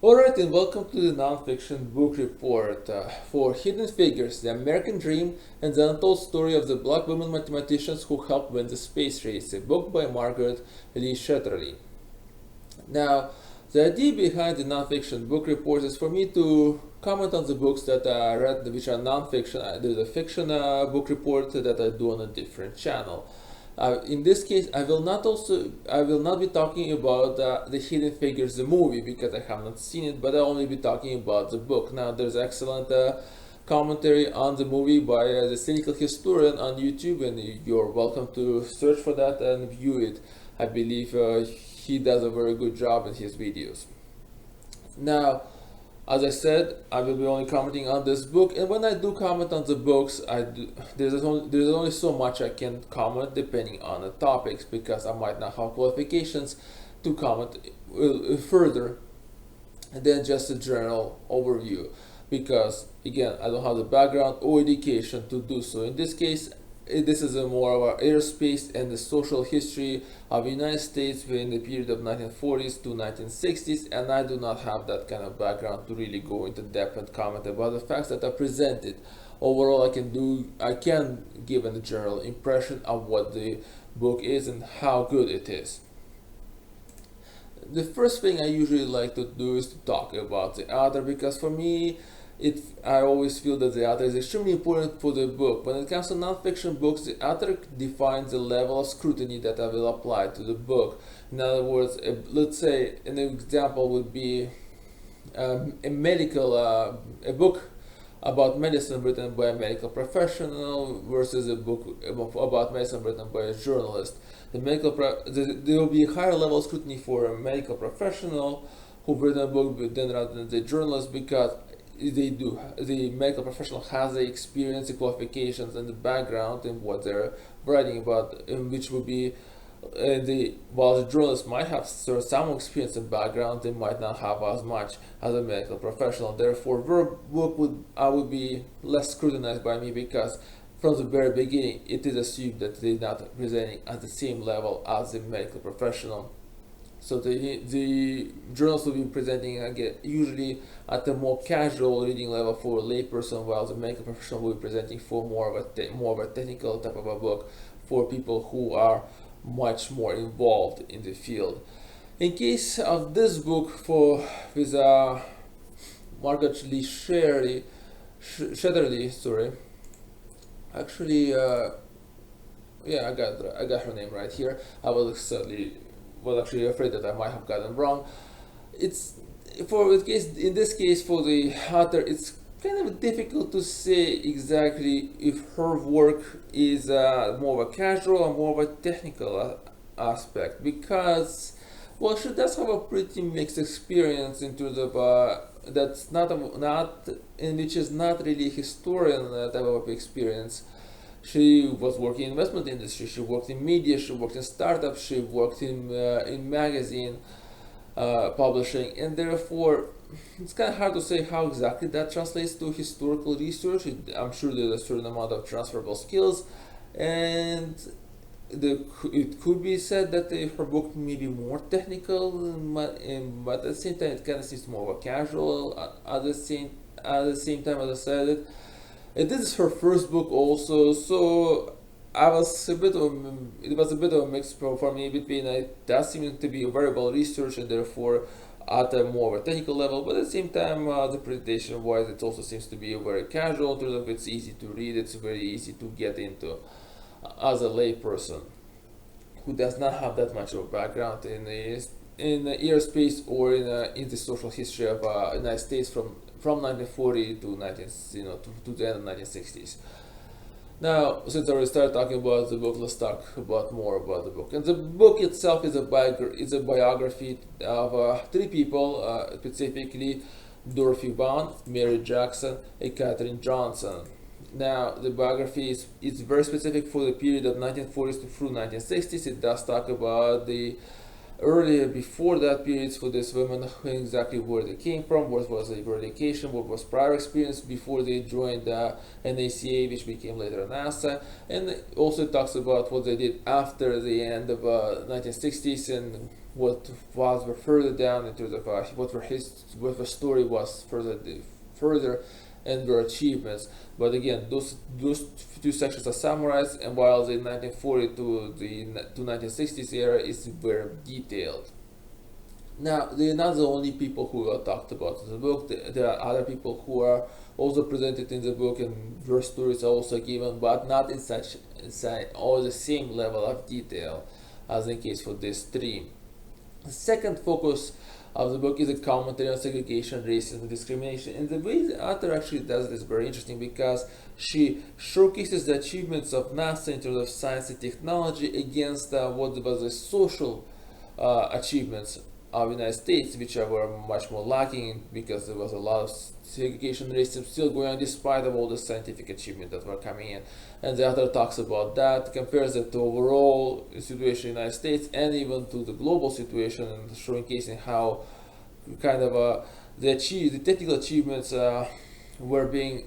Alright, and welcome to the nonfiction book report for Hidden Figures, the American Dream, and the Untold Story of the Black Women Mathematicians Who Helped Win the Space Race, a book by Margot Shetterly. Now, the idea behind the nonfiction book report is for me to comment on the books that I read, which are nonfiction. There's a fiction book report that I do on a different channel. In this case, I will not be talking about the Hidden Figures, the movie, because I have not seen it, but I'll only be talking about the book. Now, there's excellent commentary on the movie by the cynical historian on YouTube, and you're welcome to search for that and view it. I believe he does a very good job in his videos. Now, as I said, I will be only commenting on this book, and when I do comment on the books, there's only so much I can comment depending on the topics, because I might not have qualifications to comment further than just a general overview, because again, I don't have the background or education to do so. In this case, this is a more of an aerospace and the social history of the United States in the period of 1940s to 1960s, and I do not have that kind of background to really go into depth and comment about the facts that are presented. Overall, I can give a general impression of what the book is and how good it is. The first thing I usually like to do is to talk about the author, because for me, I always feel that the author is extremely important for the book. When it comes to nonfiction books, the author defines the level of scrutiny that I will apply to the book. In other words, let's say an example would be a book about medicine written by a medical professional versus a book about medicine written by a journalist. There will be a higher level of scrutiny for a medical professional who written a book than rather than the journalist, because the medical professional has the experience, the qualifications, and the background in what they're writing about, which would be while the journalist might have some experience and background, they might not have as much as a medical professional. Therefore, their work would be less scrutinized by me, because from the very beginning it is assumed that they're not presenting at the same level as the medical professional. So the journals will be presenting again usually at a more casual reading level for a layperson, while the medical professional will be presenting for more of a technical type of a book for people who are much more involved in the field. In case of this book with Margot Shetterly, sorry, actually, yeah, I got her name right here. I was actually afraid that I might have gotten wrong. It's in this case for the author, it's kind of difficult to say exactly if her work is more of a casual or more of a technical aspect, because well, she does have a pretty mixed experience in terms of that's not in which is not really a historian type of experience. She was working in investment industry. She worked in media. She worked in startups. She worked in magazine publishing, and therefore it's kind of hard to say how exactly that translates to historical research. I'm sure there's a certain amount of transferable skills, and it could be said that her book may be more technical, but at the same time it kind of seems more of a casual. At the same time, as I said it. This is her first book also, so it was a bit of a mix for me between it does seem to be very well researched and therefore at a more of a technical level, but at the same time the presentation wise it also seems to be very casual in terms of it's easy to read, it's very easy to get into as a layperson who does not have that much of a background in the aerospace or in the social history of United States from 1940 to to the end of 1960s. Now, since I already started talking about the book, let's talk more about the book. And the book itself is a biography of three people, specifically Dorothy Vaughan, Mary Jackson, and Katherine Johnson. Now, the biography is very specific for the period of 1940s through 1960s. It does talk about the earlier before that periods for these women, exactly where they came from, what was their education, what was prior experience before they joined NACA, which became later NASA, and it also talks about what they did after the end of 1960s and what were further down in terms of what the story was further and their achievements. But again, those two sections are summarized, and while the 1940 to 1960s era is very detailed. Now, they're not the only people who are talked about in the book. There are other people who are also presented in the book, and their stories are also given, but not in such all the same level of detail as in case for these three. The second focus of the book is a commentary on segregation, racism, and discrimination. And the way the author actually does this is very interesting because she showcases the achievements of NASA in terms of science and technology against what was the social achievements of the United States, which were much more lacking because there was a lot of segregation racism still going on despite of all the scientific achievement that were coming in. And the author talks about that, compares it to overall situation in the United States and even to the global situation, and showcasing how kind of the technical achievements were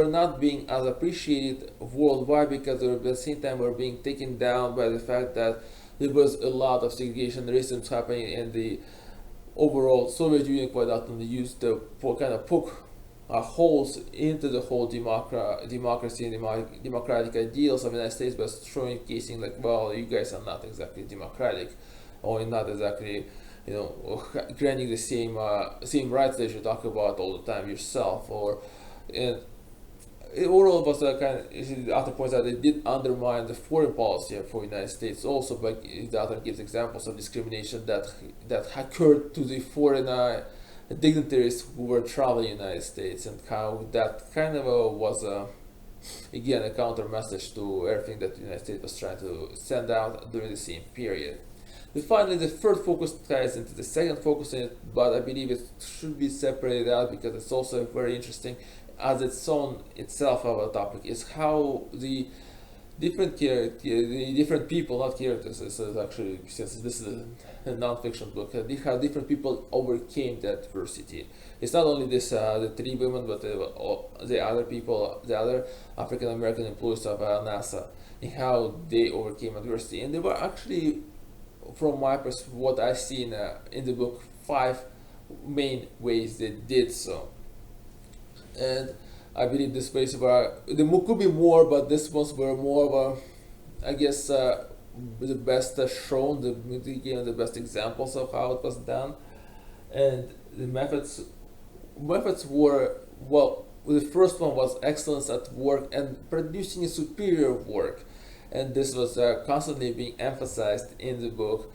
not being as appreciated worldwide because they were at the same time were being taken down by the fact that there was a lot of segregation racism happening in the overall Soviet Union. Quite often they used to kind of poke holes into the whole democracy and democratic ideals of the United States by showcasing like, well, you guys are not exactly democratic, or not exactly, granting the same rights that you talk about all the time yourself, or and it overall was a kind of, the author points out it did undermine the foreign policy for the United States also, but the author gives examples of discrimination that occurred to the foreign dignitaries who were traveling in the United States, and how that kind of was again a counter message to everything that the United States was trying to send out during the same period. And finally, the third focus ties into the second focus in it, but I believe it should be separated out because it's also very interesting as its own itself of a topic, is how the different people, not characters, this is actually, since this is a non-fiction book, how different people overcame that adversity. It's not only the three women, but the other people, the other African American employees of NASA, and how they overcame adversity. And there were actually, from my perspective, what I see in the book, 5 main ways they did so. And I believe this ways were, there could be more, but this ones were more of a, I guess, the best shown, the best examples of how it was done. And the methods were, well, the first one was excellence at work and producing a superior work. And this was constantly being emphasized in the book.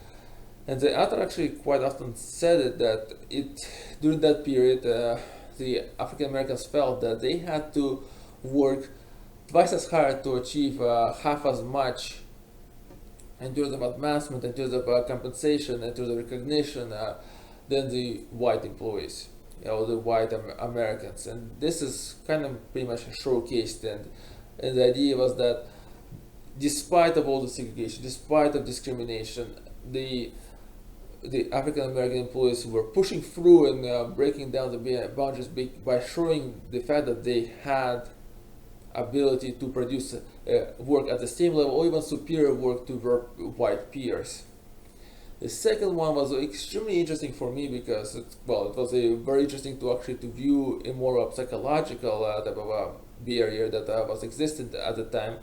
And the author actually quite often said it, that during that period, the African Americans felt that they had to work twice as hard to achieve half as much in terms of advancement, in terms of compensation, in terms of recognition than the white employees, or the white Americans. And this is kind of pretty much showcased, and the idea was that despite of all the segregation, despite of discrimination, the African American employees were pushing through and breaking down the boundaries by showing the fact that they had ability to produce work at the same level or even superior work to their white peers. The second one was extremely interesting for me because it was very interesting to actually to view a more psychological type of barrier that was existent at the time.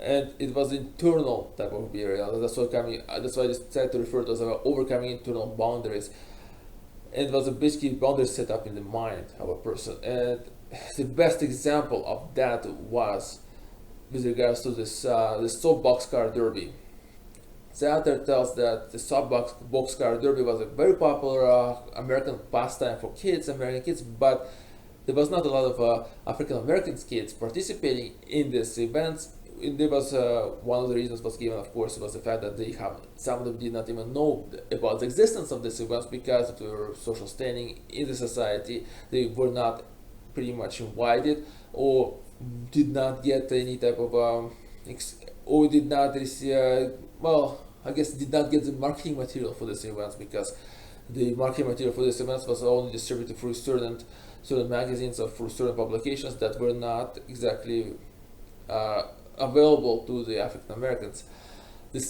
And it was internal type of barrier. That's why I decided to refer to as overcoming internal boundaries. And it was basically boundaries set up in the mind of a person. And the best example of that was with regards to this the soapbox car derby. The author tells that the soapbox car derby was a very popular American pastime for American kids, but there was not a lot of African American kids participating in these events. There was one of the reasons was given, of course, was the fact that some of them did not even know about the existence of these events because of their social standing in the society. They were not pretty much invited, or did not get any type of or did not receive, did not get the marketing material for these events, because the marketing material for these events was only distributed through certain magazines or through certain publications that were not exactly available to the African Americans. The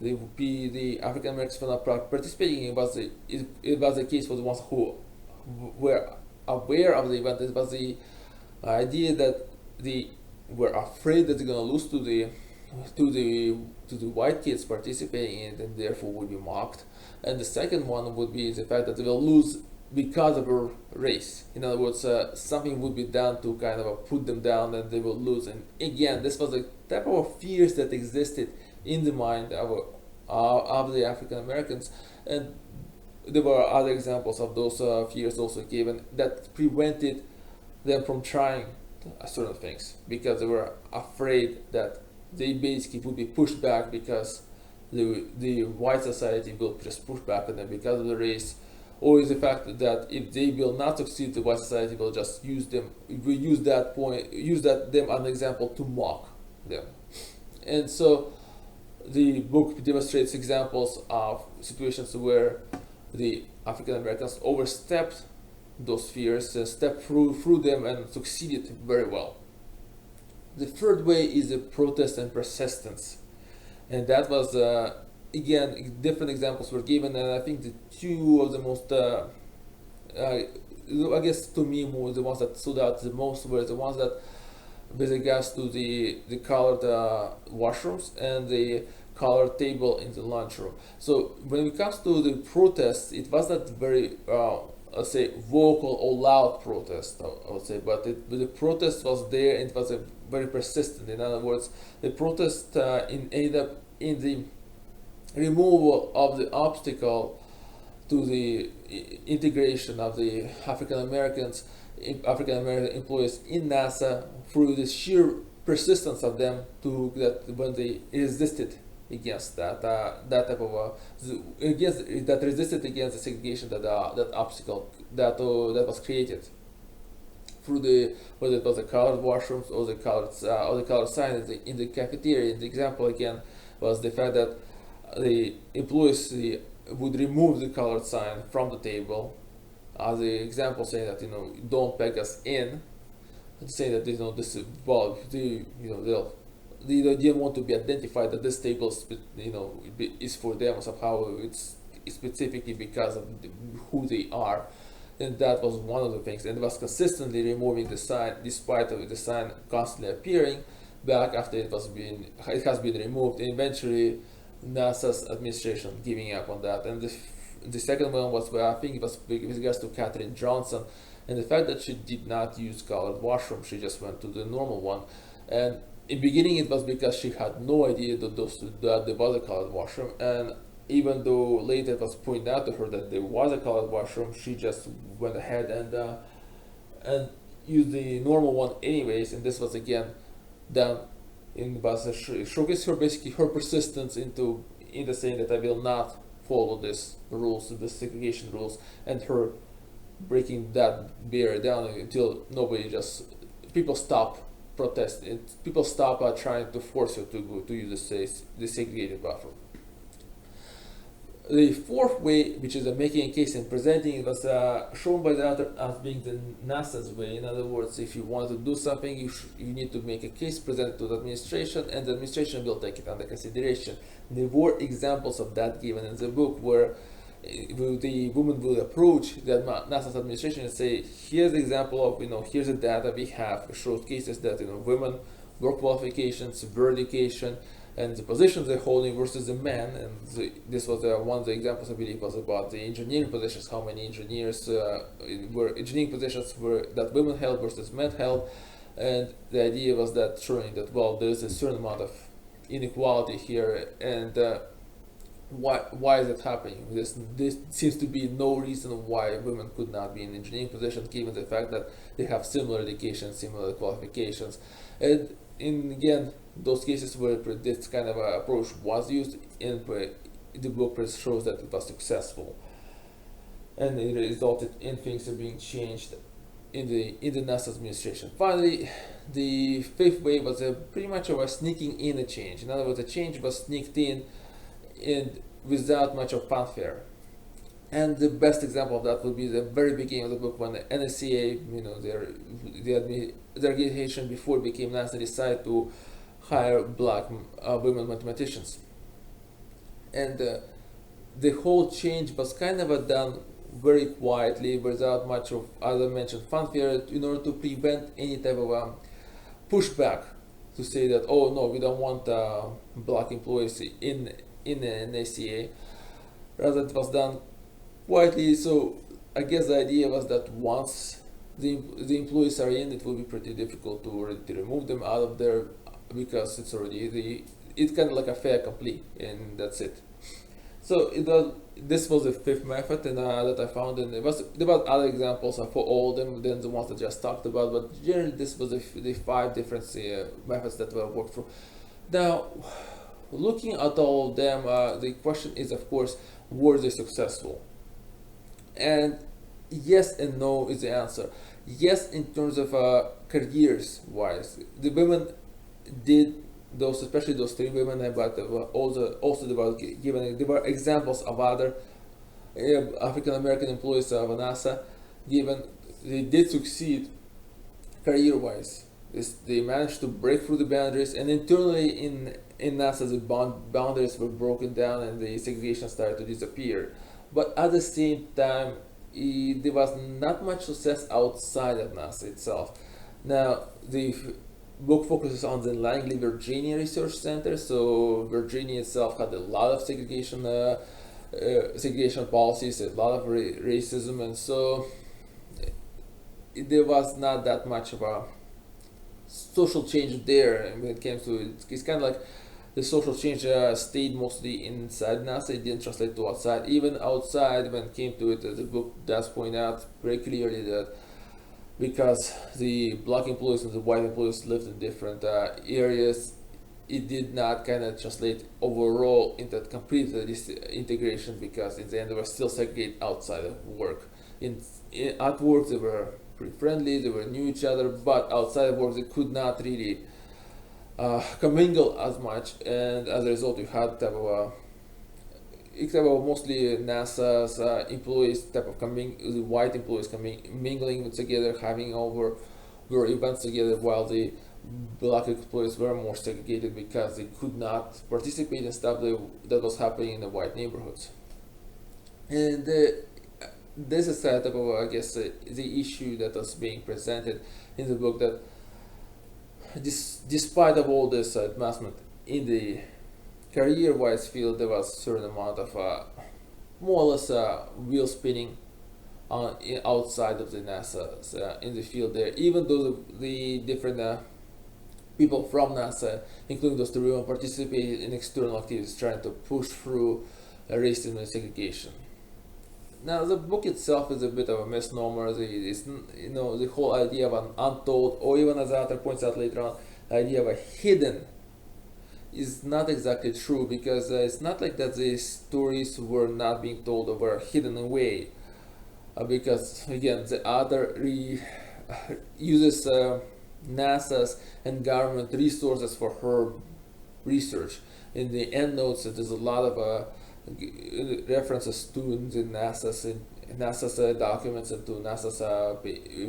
the African Americans were not participating. It was the case for the ones who were aware of the event. It was the idea that they were afraid that they're gonna lose to the to the white kids participating in it, and therefore would be mocked. And the second one would be the fact that they will lose because of her race. In other words, something would be done to kind of put them down, and they will lose. And again, this was the type of fears that existed in the mind of the African Americans, and there were other examples of those fears also given that prevented them from trying certain things because they were afraid that they basically would be pushed back because the white society will just push back on them because of the race, or is the fact that if they will not succeed, the white society will just use them, will use that them as an example to mock them. And so the book demonstrates examples of situations where the African Americans overstepped those fears, stepped through them, and succeeded very well. The third way is the protest and persistence, and that was again different examples were given, and I think the two of the most I guess to me more the ones that stood out the most were the ones that with regards to the colored washrooms and the colored table in the lunchroom. So when it comes to the protests, it was not very let's say vocal or loud protest, I would say, but the protest was there, and it was a very persistent. In other words, the protest ended up in the removal of the obstacle to the integration of the African American employees in NASA through the sheer persistence of them to that when they resisted against that type of against that resisted against the segregation that obstacle that was created through the whether it was the colored washrooms or the colored sign in the cafeteria. And the example again was the fact that the employees would remove the colored sign from the table as the example saying that don't peg us in, and saying that this well they didn't want to be identified that this table is for them, or somehow it's specifically because of who they are. And that was one of the things, and it was consistently removing the sign despite of the sign constantly appearing back after it has been removed, and eventually NASA's administration giving up on that. And the second one was where I think it was with regards to Katherine Johnson, and the fact that she did not use colored washroom, she just went to the normal one. And in the beginning it was because she had no idea that there was a colored washroom, and even though later it was pointed out to her that there was a colored washroom, she just went ahead and used the normal one anyways. And this was again done in showcase her basically her persistence into saying that I will not follow this rules, the segregation rules, and her breaking that barrier down until people stop protesting, people stop trying to force her to use the segregated bathroom. The fourth way, which is making a case and presenting, it was shown by the author as being the NASA's way. In other words, if you want to do something, you need to make a case, present it to the administration, and the administration will take it under consideration. There were examples of that given in the book where the woman will approach the NASA's administration and say, here's the example of, here's the data we have. It shows cases that, women, work qualifications, education, and the positions they're holding versus the men. And this was one of the examples I believe was about the engineering positions, how many engineering positions that women held versus men held. And the idea was that showing that, well, there's a certain amount of inequality here, and why is it happening? This seems to be no reason why women could not be in engineering positions, given the fact that they have similar education, similar qualifications. And again, those cases where this kind of approach was used, and the book shows that it was successful, and it resulted in things being changed in the NASA administration. Finally, the fifth way was pretty much of a sneaking in a change. In other words, the change was sneaked in and without much of fanfare. And the best example of that would be the very beginning of the book when the NSCA, their organization before it became NASA, decided to hire black women mathematicians. and the whole change was kind of done very quietly without much of, as I mentioned, fanfare, in order to prevent any type of pushback to say that, oh no, we don't want black employees in an ACA. Rather, it was done quietly. So I guess the idea was that once the employees are in, it will be pretty difficult to remove them out of there, because it's already it's kind of like a fait accompli, and that's it. So this was the fifth method, and that I found, and there was other examples for all of them than the ones I just talked about, but generally this was the five different methods that were worked through. Now, looking at all of them, the question is, of course, were they successful? And yes and no is the answer. Yes, in terms of careers wise, the women did those, especially those three women, but also they were given, there were examples of other African American employees of NASA, given they did succeed career wise. They managed to break through the boundaries, and internally in NASA the boundaries were broken down and the segregation started to disappear. But at the same time, there was not much success outside of NASA itself. Now, the book focuses on the Langley, Virginia Research Center. So Virginia itself had a lot of segregation policies, a lot of racism, and so there was not that much of a social change there when it came to it. It's kind of like the social change stayed mostly inside NASA. It didn't translate to outside. Even outside, when it came to it, the book does point out very clearly that because the black employees and the white employees lived in different areas, it did not kind of translate overall into complete this integration, because in the end they were still segregated outside of work. At work they were pretty friendly, they were knew each other, but outside of work they could not really commingle as much, and as a result you had type of except for mostly NASA's employees type of the white employees mingling together, having over their events together, while the black employees were more segregated because they could not participate in stuff that was happening in the white neighborhoods. And this is type of, I guess, the issue that was being presented in the book, that despite of all this advancement in the career-wise field, there was a certain amount of more or less wheel spinning outside of the NASA in the field there, even though the different people from NASA, including those three women, participated in external activities trying to push through racism and segregation. Now, the book itself is a bit of a misnomer. The whole idea of an untold, or even as the author points out later on, the idea of a hidden, is not exactly true, because it's not like that the stories were not being told or were hidden away, because again the author uses NASA's and government resources for her research. In the endnotes there's a lot of references to the NASA's documents and to NASA's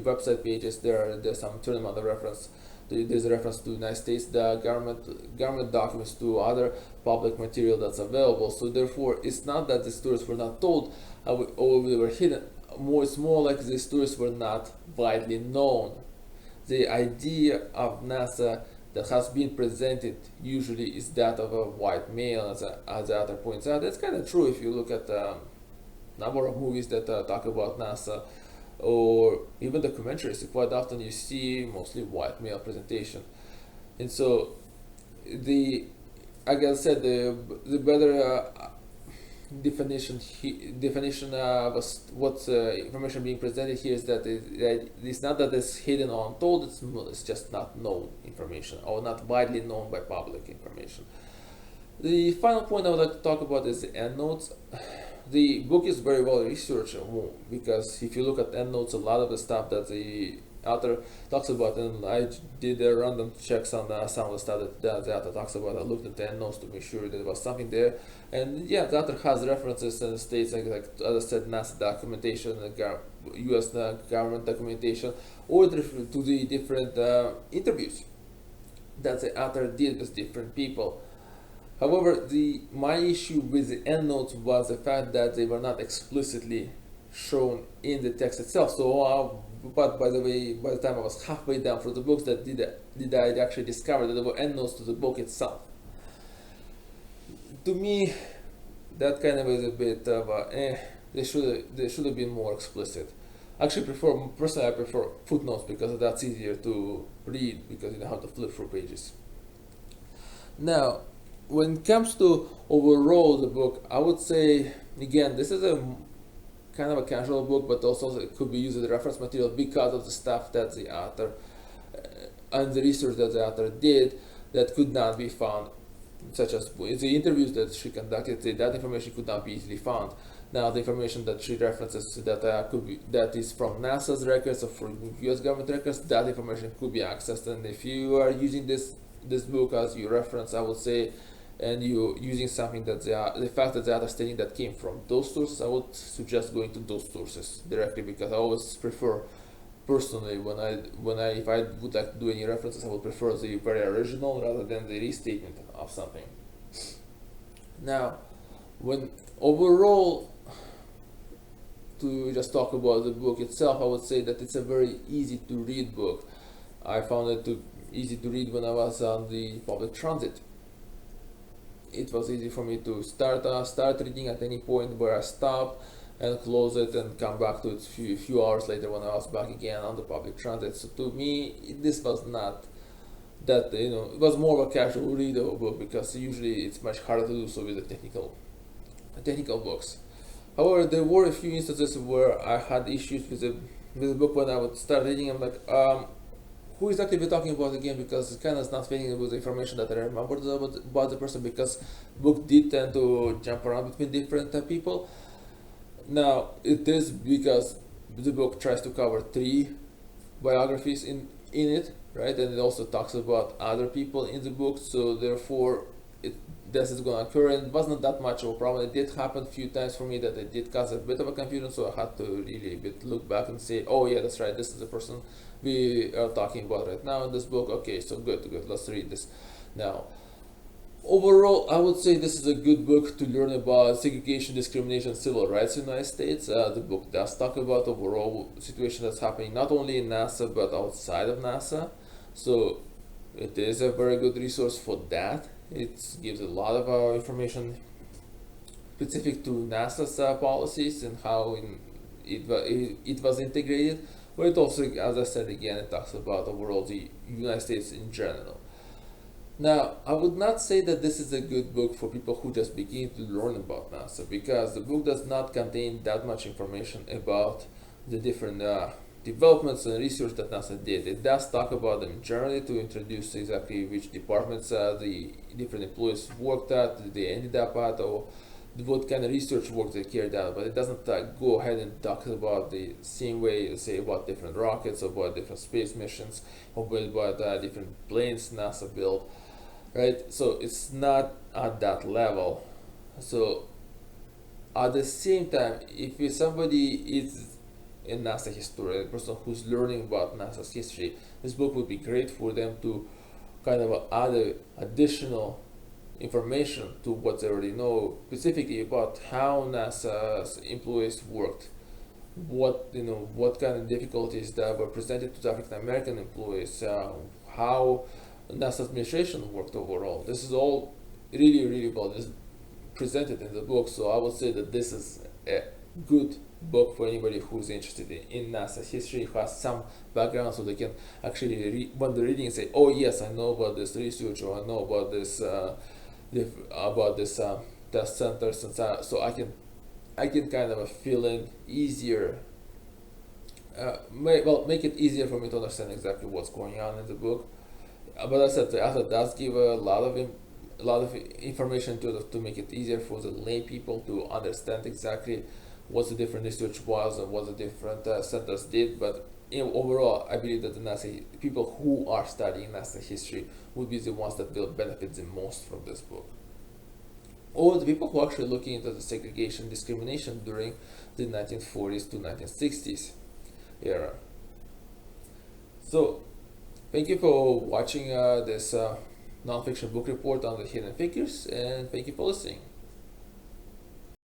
website pages. There's some certain amount of reference. There's a reference to the United States, the government documents, to other public material that's available. So therefore, it's not that the stories were not told or they were hidden. It's more like the stories were not widely known. The idea of NASA that has been presented usually is that of a white male, as the author points out. That's kind of true if you look at a number of movies that talk about NASA, or even documentaries. Quite often you see mostly white male presentation, and so like I said, the better definition of what's information being presented here is that it's not that it's hidden or untold. It's just not known information, or not widely known by public information. The final point I would like to talk about is the endnotes. The book is very well researched, because if you look at endnotes, a lot of the stuff that the author talks about, and I did random checks on some of the stuff that the author talks about. I looked at the endnotes to make sure that there was something there, and yeah, the author has references and states like as I said, NASA documentation, U.S. government documentation, or to the different interviews that the author did with different people. However, my issue with the endnotes was the fact that they were not explicitly shown in the text itself. So, but by the way, by the time I was halfway down through the books, did I actually discover that there were endnotes to the book itself. To me, that kind of is a bit of they should have been more explicit. Actually, personally, I prefer footnotes because that's easier to read because you don't have to flip through pages. Now, when it comes to overall the book, I would say again this is a kind of a casual book, but also it could be used as a reference material because of the stuff that the author and the research that the author did that could not be found, such as the interviews that she conducted. That information could not be easily found. Now, the information that she references that is from NASA's records or from U.S. government records, that information could be accessed. And if you are using this book as your reference, I would say, and you using something that the fact that the other stating that came from those sources, I would suggest going to those sources directly, because I always prefer, personally, if I would like to do any references, I would prefer the very original rather than the restatement of something. Now, when overall, to just talk about the book itself, I would say that it's a very easy to read book. I found it easy to read when I was on the public transit. It was easy for me to start reading at any point where I stopped and close it and come back to it few hours later when I was back again on the public transit. So to me, this was not that, it was more of a casual read of a book, because usually it's much harder to do so with the technical books. However, there were a few instances where I had issues with the book. When I would start reading, I'm like, who exactly we're talking about again, because it kind of is not fitting with the information that I remembered about the person, because the book did tend to jump around between different people. Now, it is because the book tries to cover 3 biographies in it, right? And it also talks about other people in the book, so therefore this is going to occur, and it wasn't that much of a problem. It did happen a few times for me that it did cause a bit of a confusion, so I had to really look back and say, oh yeah, that's right, this is the person we are talking about right now in this book. Okay, so good, let's read this. Now, overall, I would say this is a good book to learn about segregation, discrimination, civil rights in the United States. The book does talk about overall situation that's happening not only in NASA but outside of NASA, so it is a very good resource for that. It gives a lot of information specific to NASA's policies and how it was integrated. But it also, as I said again, it talks about overall the United States in general. Now, I would not say that this is a good book for people who just begin to learn about NASA, because the book does not contain that much information about the different developments and research that NASA did. It does talk about them generally to introduce exactly which departments the different employees worked at, they ended up at, or what kind of research work they carried out, but it doesn't go ahead and talk about the same way, say, about different rockets, or about different space missions, or about different planes NASA built, right? So it's not at that level. So at the same time, if somebody is a NASA historian, a person who's learning about NASA's history, this book would be great for them to kind of add additional information to what they already know, specifically about how NASA's employees worked, what kind of difficulties that were presented to the African American employees, how NASA's administration worked overall. This is all really well presented in the book, so I would say that this is a good book for anybody who's interested in NASA history, who has some background, so they can actually when they're reading say, oh yes, I know about this research, or I know about this test centers, and so I can kind of feel it easier, make it easier for me to understand exactly what's going on in the book. But as I said, the author does give a lot of information to make it easier for the lay people to understand exactly what the different research was and what the different centers did. But overall, I believe that the NASA people who are studying NASA history would be the ones that will benefit the most from this book. Or the people who are actually looking into the segregation, discrimination during the 1940s to 1960s era. So, thank you for watching this nonfiction book report on the hidden figures, and thank you for listening.